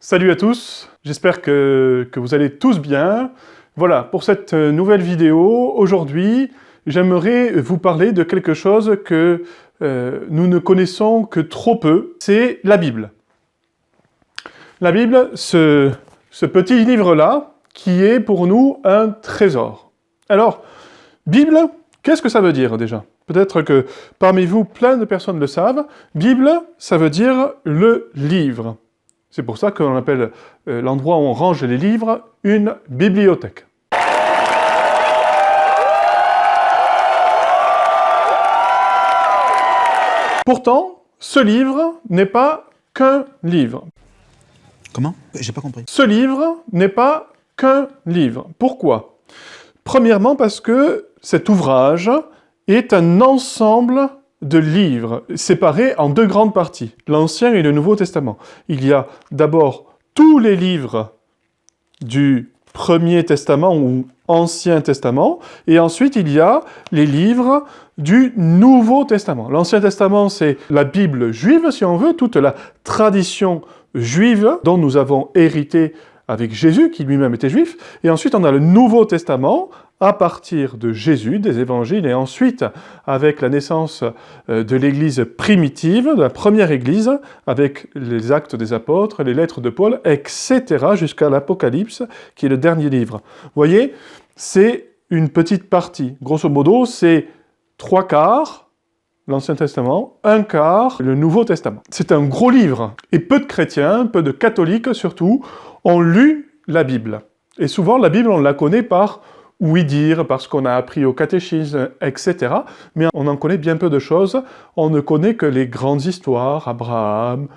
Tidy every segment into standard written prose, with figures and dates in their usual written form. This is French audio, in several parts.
Salut à tous, j'espère que vous allez tous bien. Voilà, pour cette nouvelle vidéo, aujourd'hui, j'aimerais vous parler de quelque chose que nous ne connaissons que trop peu, c'est la Bible. La Bible, ce petit livre-là, qui est pour nous un trésor. Alors, Bible, qu'est-ce que ça veut dire déjà? Peut-être que parmi vous, plein de personnes le savent. Bible, ça veut dire le livre. C'est pour ça qu'on appelle l'endroit où on range les livres une bibliothèque. Pourtant, ce livre n'est pas qu'un livre. Comment? J'ai pas compris. Ce livre n'est pas qu'un livre. Pourquoi? Premièrement parce que cet ouvrage est un ensemble de livres séparés en deux grandes parties, l'Ancien et le Nouveau Testament. Il y a d'abord tous les livres du Premier Testament ou Ancien Testament, et ensuite il y a les livres du Nouveau Testament. L'Ancien Testament, c'est la Bible juive, si on veut, toute la tradition juive dont nous avons hérité avec Jésus, qui lui-même était juif, et ensuite on a le Nouveau Testament, à partir de Jésus, des évangiles, et ensuite avec la naissance de l'Église primitive, de la première Église, avec les actes des apôtres, les lettres de Paul, etc., jusqu'à l'Apocalypse, qui est le dernier livre. Vous voyez, c'est une petite partie. Grosso modo, c'est 3/4 l'Ancien Testament, 1/4 le Nouveau Testament. C'est un gros livre, et peu de chrétiens, peu de catholiques surtout, ont lu la Bible. Et souvent, la Bible, on la connaît par oui dire, parce qu'on a appris au catéchisme, etc. Mais on en connaît bien peu de choses. On ne connaît que les grandes histoires, Abraham,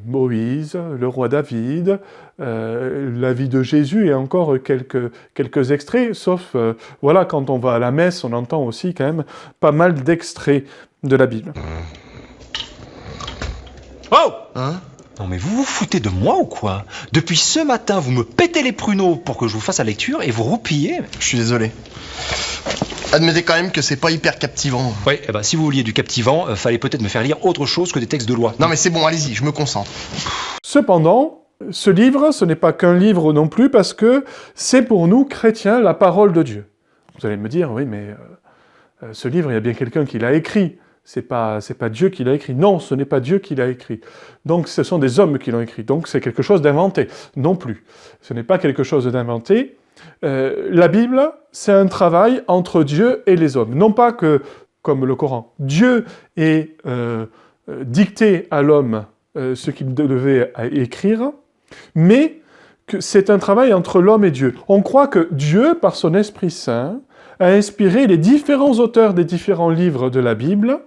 Moïse, le roi David, la vie de Jésus et encore quelques extraits, sauf, voilà, quand on va à la messe, on entend aussi quand même pas mal d'extraits de la Bible. Oh! Hein? Non mais vous vous foutez de moi ou quoi? Depuis ce matin, vous me pétez les pruneaux pour que je vous fasse la lecture et vous roupillez. Je suis désolé. Admettez quand même que c'est pas hyper captivant. Oui, eh ben, si vous vouliez du captivant, fallait peut-être me faire lire autre chose que des textes de loi. Non mais c'est bon, allez-y, je me concentre. Cependant, ce livre, ce n'est pas qu'un livre non plus, parce que c'est pour nous, chrétiens, la parole de Dieu. Vous allez me dire, oui, mais ce livre, il y a bien quelqu'un qui l'a écrit. C'est pas Dieu qui l'a écrit. Non, ce n'est pas Dieu qui l'a écrit. Donc, ce sont des hommes qui l'ont écrit. Donc, c'est quelque chose d'inventé. Non plus. Ce n'est pas quelque chose d'inventé. La Bible, c'est un travail entre Dieu et les hommes. Non pas que, comme le Coran, Dieu ait dicté à l'homme ce qu'il devait écrire, mais que c'est un travail entre l'homme et Dieu. On croit que Dieu, par son Esprit Saint, a inspiré les différents auteurs des différents livres de la Bible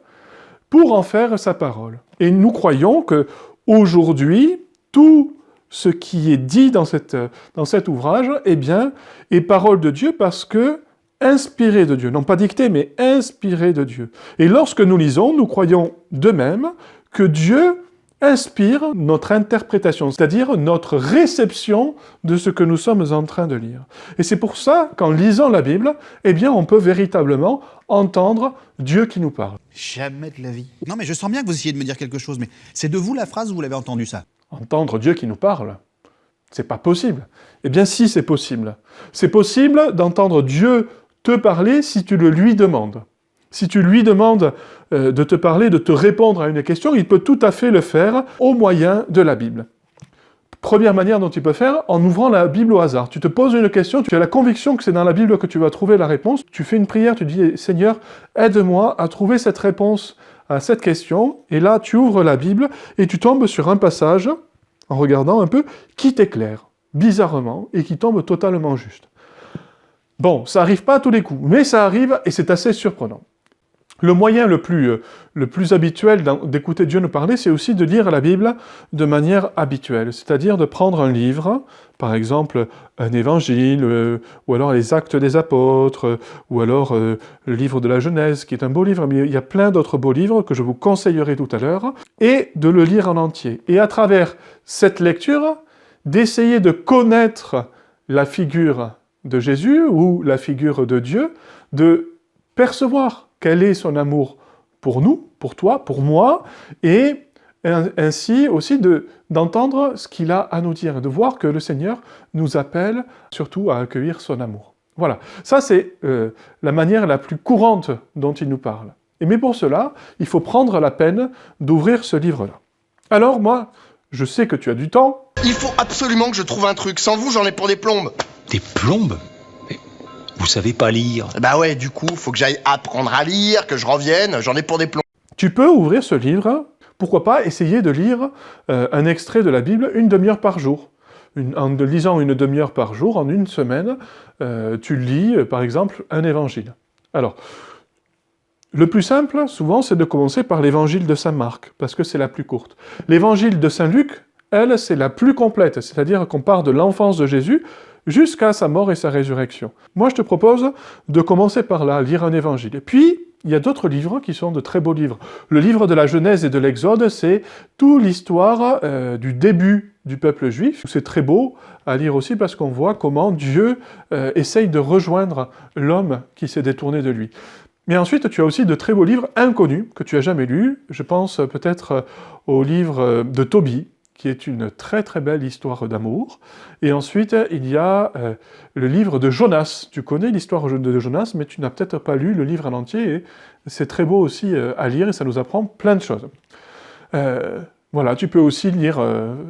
pour en faire sa parole. Et nous croyons que aujourd'hui, tout ce qui est dit dans cet ouvrage, eh bien, est parole de Dieu parce que inspiré de Dieu, non pas dicté, mais inspiré de Dieu. Et lorsque nous lisons, nous croyons de même que Dieu inspire notre interprétation, c'est-à-dire notre réception de ce que nous sommes en train de lire. Et c'est pour ça qu'en lisant la Bible, eh bien, on peut véritablement entendre Dieu qui nous parle. Jamais de la vie. Non mais je sens bien que vous essayez de me dire quelque chose, mais c'est de vous la phrase ou vous l'avez entendu ça? Entendre Dieu qui nous parle, c'est pas possible. Eh bien si, c'est possible. C'est possible d'entendre Dieu te parler si tu le lui demandes. Si tu lui demandes de te parler, de te répondre à une question, il peut tout à fait le faire au moyen de la Bible. Première manière dont il peut faire, en ouvrant la Bible au hasard. Tu te poses une question, tu as la conviction que c'est dans la Bible que tu vas trouver la réponse, tu fais une prière, tu dis « Seigneur, aide-moi à trouver cette réponse à cette question », et là tu ouvres la Bible et tu tombes sur un passage, en regardant un peu, qui t'éclaire, bizarrement, et qui tombe totalement juste. Bon, ça arrive pas à tous les coups, mais ça arrive et c'est assez surprenant. Le moyen le plus habituel d'écouter Dieu nous parler, c'est aussi de lire la Bible de manière habituelle, c'est-à-dire de prendre un livre, par exemple un évangile, ou alors les Actes des Apôtres, ou alors le livre de la Genèse, qui est un beau livre, mais il y a plein d'autres beaux livres que je vous conseillerai tout à l'heure, et de le lire en entier. Et à travers cette lecture, d'essayer de connaître la figure de Jésus, ou la figure de Dieu, de percevoir quel est son amour pour nous, pour toi, pour moi, et et ainsi aussi d'entendre ce qu'il a à nous dire, de voir que le Seigneur nous appelle surtout à accueillir son amour. Voilà, ça c'est la manière la plus courante dont il nous parle. Mais pour cela, il faut prendre la peine d'ouvrir ce livre-là. Alors moi, je sais que tu as du temps. Il faut absolument que je trouve un truc. Sans vous, j'en ai pour des plombes. Des plombes? Mais vous savez pas lire. Bah ouais, du coup, faut que j'aille apprendre à lire, que je revienne, j'en ai pour des plombes. Tu peux ouvrir ce livre, pourquoi pas essayer de lire un extrait de la Bible une demi-heure par jour. En lisant une demi-heure par jour, en une semaine, tu lis, par exemple, un évangile. Alors, le plus simple, souvent, c'est de commencer par l'évangile de Saint Marc, parce que c'est la plus courte. L'évangile de Saint Luc, elle, c'est la plus complète, c'est-à-dire qu'on part de l'enfance de Jésus jusqu'à sa mort et sa résurrection. Moi, je te propose de commencer par là, lire un évangile. Et puis, il y a d'autres livres qui sont de très beaux livres. Le livre de la Genèse et de l'Exode, c'est toute l'histoire du début du peuple juif. C'est très beau à lire aussi parce qu'on voit comment Dieu essaye de rejoindre l'homme qui s'est détourné de lui. Mais ensuite, tu as aussi de très beaux livres inconnus que tu as jamais lus. Je pense peut-être au livre de Tobie, qui est une très très belle histoire d'amour. Et ensuite, il y a le livre de Jonas. Tu connais l'histoire de Jonas, mais tu n'as peut-être pas lu le livre en entier. Et c'est très beau aussi à lire et ça nous apprend plein de choses. Voilà, tu peux aussi lire,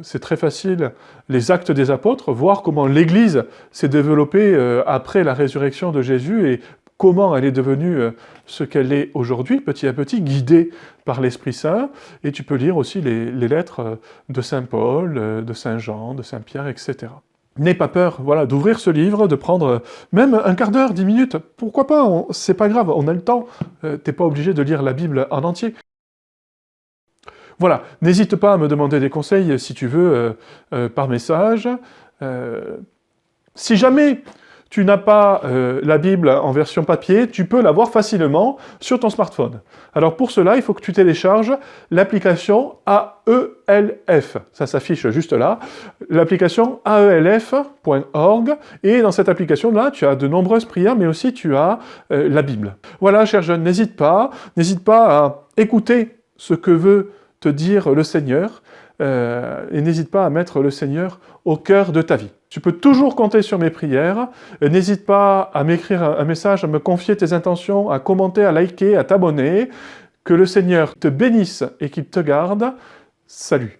c'est très facile, les Actes des Apôtres, voir comment l'Église s'est développée après la résurrection de Jésus et comment elle est devenue ce qu'elle est aujourd'hui, petit à petit, guidée par l'Esprit Saint. Et tu peux lire aussi les lettres de Saint Paul, de Saint Jean, de Saint Pierre, etc. N'aie pas peur, voilà, d'ouvrir ce livre, de prendre même un quart d'heure, 10 minutes. Pourquoi pas, c'est pas grave, on a le temps. T'es pas obligé de lire la Bible en entier. Voilà, n'hésite pas à me demander des conseils si tu veux par message. Si jamais tu n'as pas la Bible en version papier, tu peux l'avoir facilement sur ton smartphone. Alors pour cela, il faut que tu télécharges l'application AELF. Ça s'affiche juste là. L'application aelf.org. Et dans cette application-là, tu as de nombreuses prières, mais aussi tu as la Bible. Voilà, cher jeune, n'hésite pas à écouter ce que veut te dire le Seigneur. Et n'hésite pas à mettre le Seigneur au cœur de ta vie. Tu peux toujours compter sur mes prières. N'hésite pas à m'écrire un message, à me confier tes intentions, à commenter, à liker, à t'abonner. Que le Seigneur te bénisse et qu'il te garde. Salut!